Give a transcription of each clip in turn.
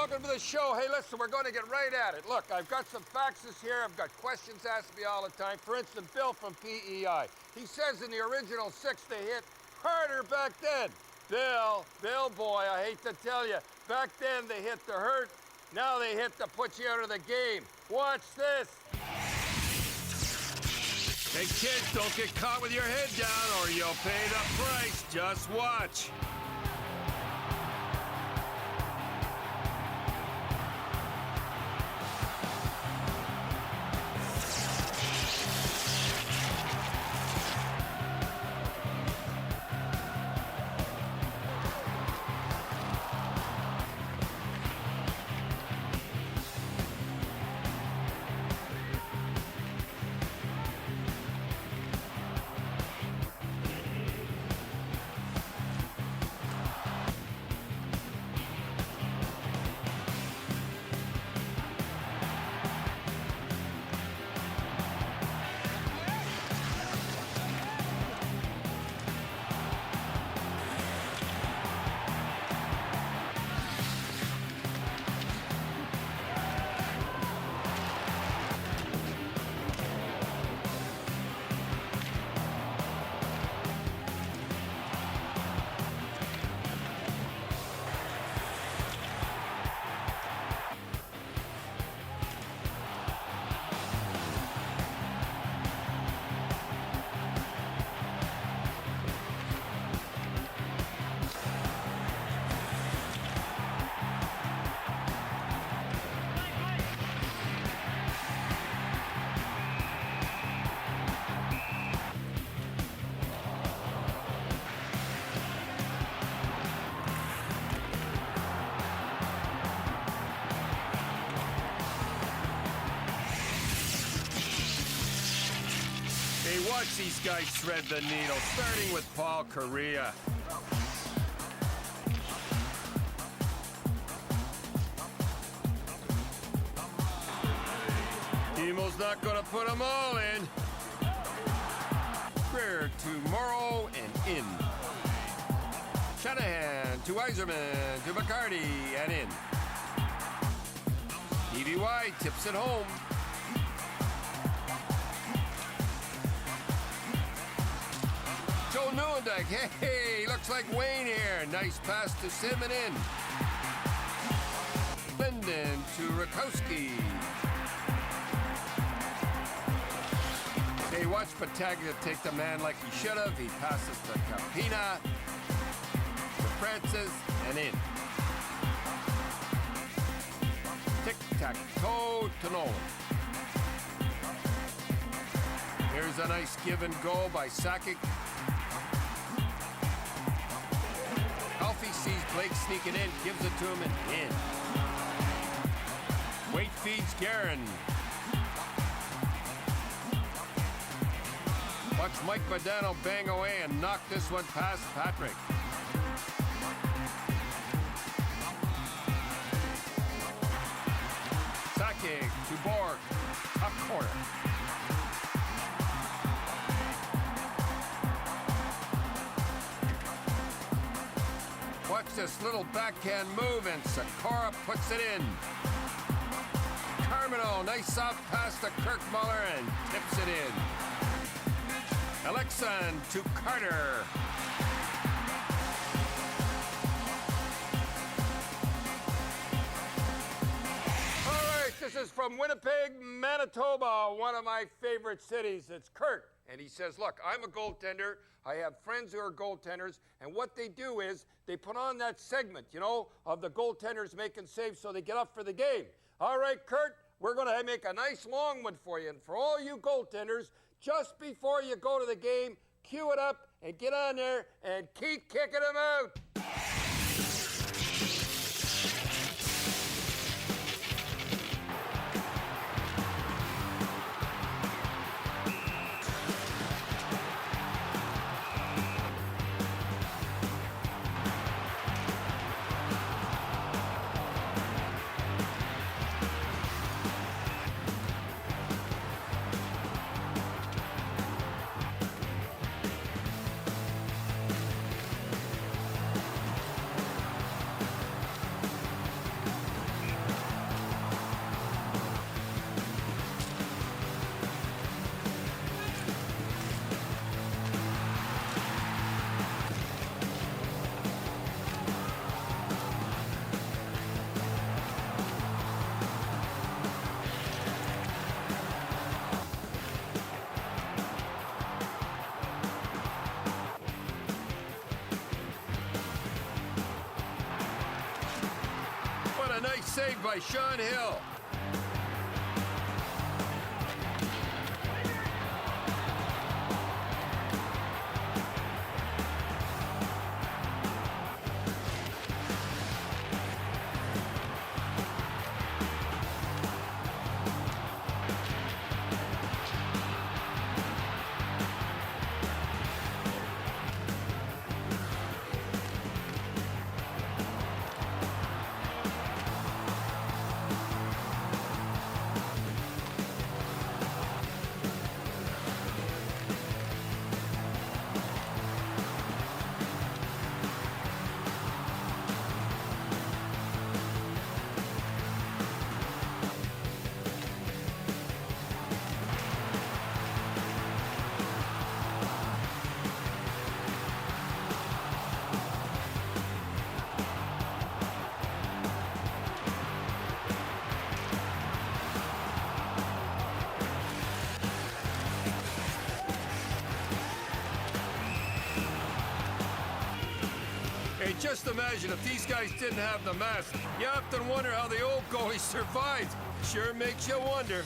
welcome to the show. Hey, listen, we're going to get right at it. Look, I've got some faxes here. I've got questions asked me all the time. For instance, Bill from PEI. He says in the original 6 they hit harder back then. Bill boy, I hate to tell you, back then they hit to hurt. Now they hit to put you out of the game. Watch this. Hey, kids, don't get caught with your head down or you'll pay the price. Just watch. Hey, watch these guys thread the needle, starting with Paul Correa. Timo's not going to put them all in. Greer to Morrow and in. Shanahan to Yzerman to McCarty and in. EVY tips it home. Joe Newendijk, hey, looks like Wayne here. Nice pass to Sim and in. Linden to Rakowski. Hey, watch Battaglia take the man like he should have. He passes to Campina, to Francis, and in. Tic-tac-toe to Nolan. Here's a nice give and go by Sakic. Alfie sees Blake sneaking in, gives it to him and in. Wait feeds Guerin. Watch Mike Badano bang away and knock this one past Patrick. Sakic to Borg, top corner. Watch this little backhand move, and Sakura puts it in. Carmino, nice soft pass to Kirk Muller, and tips it in. Alexan to Carter. All right, this is from Winnipeg, Manitoba, one of my favorite cities. It's Kurt. And he says, look, I'm a goaltender. I have friends who are goaltenders. And what they do is they put on that segment, you know, of the goaltenders making saves so they get up for the game. All right, Kurt, we're going to make a nice long one for you. And for all you goaltenders, just before you go to the game, cue it up and get on there and keep kicking them out. saved by Sean Hill. Hey, just imagine if these guys didn't have the mask. You often wonder how the old goalie survived. Sure makes you wonder.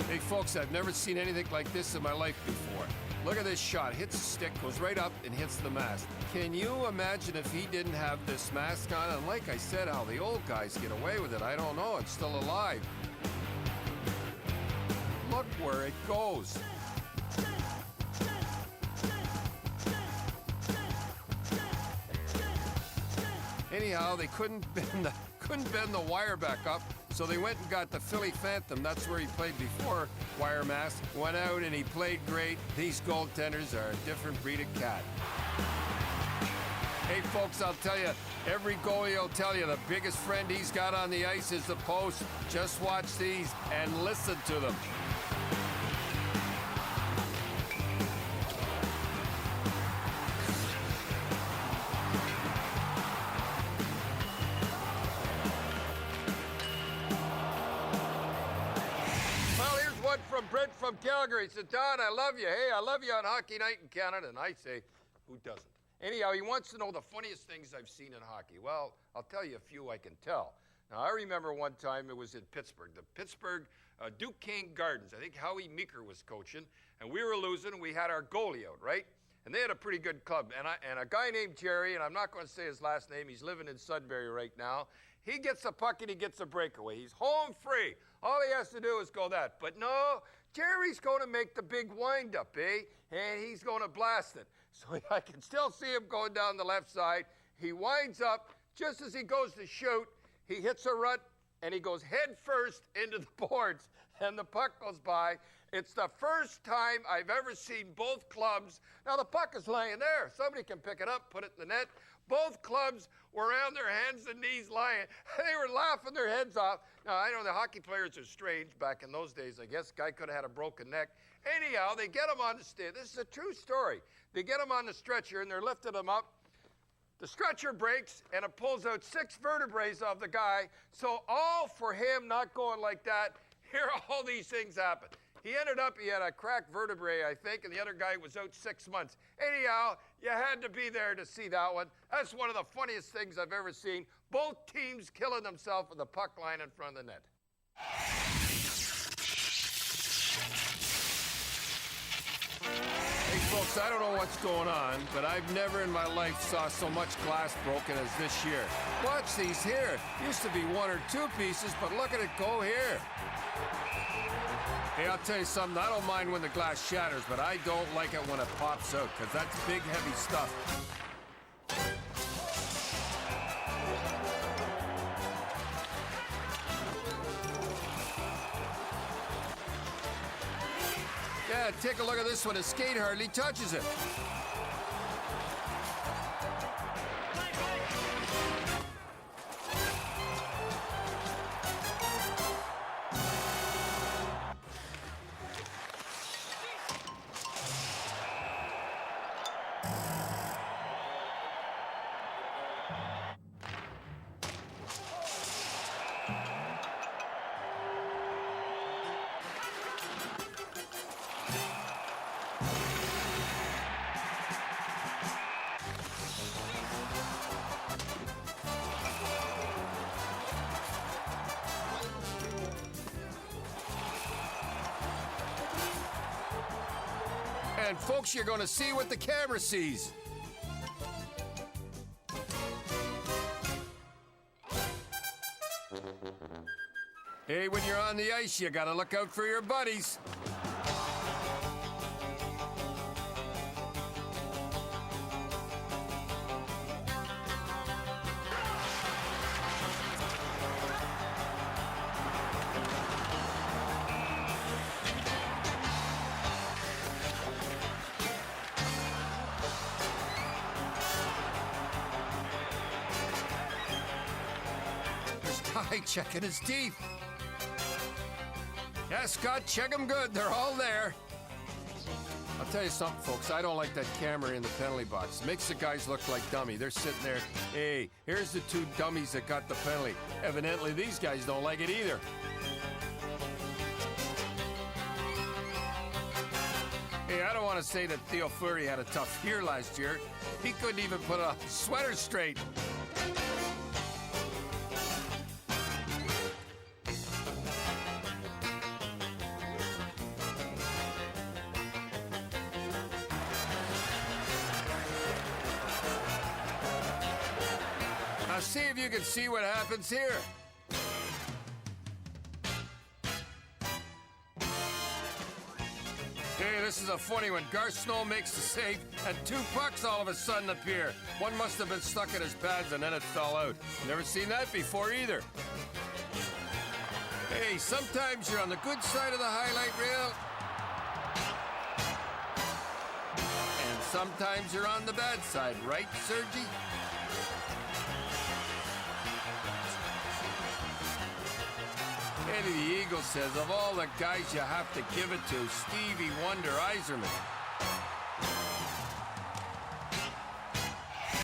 Hey, folks, I've never seen anything like this in my life before. Look at this shot. Hits the stick, goes right up, and hits the mask. Can you imagine if he didn't have this mask on? And like I said, how the old guys get away with it, I don't know. It's still alive. Look where it goes. Anyhow, they couldn't bend the wire back up, so they went and got the Philly Phantom. That's where he played before wire mask. Went out and he played great. These goaltenders are a different breed of cat. Hey, folks, I'll tell you, every goalie will tell you the biggest friend he's got on the ice is the post. Just watch these and listen to them. From Brent from Calgary. He said, Don, I love you. Hey, I love you on Hockey Night in Canada. And I say, who doesn't? Anyhow, he wants to know the funniest things I've seen in hockey. Well, I'll tell you a few I can tell. Now, I remember one time it was in Pittsburgh, the Pittsburgh Duquesne Gardens. I think Howie Meeker was coaching, and we were losing, and we had our goalie out, right? And they had a pretty good club. And a guy named Jerry, and I'm not going to say his last name, he's living in Sudbury right now. He gets a puck and he gets a breakaway. He's home free. All he has to do is go that. But no, Jerry's going to make the big wind-up, eh? And he's going to blast it. So I can still see him going down the left side. He winds up. Just as he goes to shoot, he hits a rut, and he goes head first into the boards, and the puck goes by. It's the first time I've ever seen both clubs. Now, the puck is laying there. Somebody can pick it up, put it in the net. Both clubs were on their hands and knees lying. They were laughing their heads off. Now, I know the hockey players are strange back in those days. I guess guy could have had a broken neck. Anyhow, they get him on the stretcher. This is a true story. They get him on the stretcher, and they're lifting him up. The stretcher breaks, and it pulls out 6 vertebrae of the guy. So all for him not going like that, here all these things happen. He ended up, he had a cracked vertebrae, I think, and the other guy was out 6 months. Anyhow, you had to be there to see that one. That's one of the funniest things I've ever seen. Both teams killing themselves with the puck line in front of the net. Hey, folks, I don't know what's going on, but I've never in my life saw so much glass broken as this year. Watch these here. Used to be 1 or 2 pieces, but look at it go here. Hey, I'll tell you something, I don't mind when the glass shatters, but I don't like it when it pops out, because that's big, heavy stuff. Yeah, take a look at this one. His skate hardly touches it. then, folks, you're going to see what the camera sees. Hey, when you're on the ice, you gotta look out for your buddies. There's Ty checking his teeth. Yeah, Scott, check them good. They're all there. I'll tell you something, folks. I don't like that camera in the penalty box. It makes the guys look like dummy. They're sitting there. Hey, here's the two dummies that got the penalty. Evidently, these guys don't like it either. Hey, I don't want to say that Theo Fleury had a tough year last year. He couldn't even put a sweater straight. Now see if you can see what happens here. Hey, this is a funny one. Garth Snow makes the save, and two pucks all of a sudden appear. One must have been stuck in his pads, and then it fell out. Never seen that before either. Hey, sometimes you're on the good side of the highlight reel, and sometimes you're on the bad side, right, Sergi? Eddie the Eagle says, of all the guys you have to give it to, Stevie Wonder Iserman.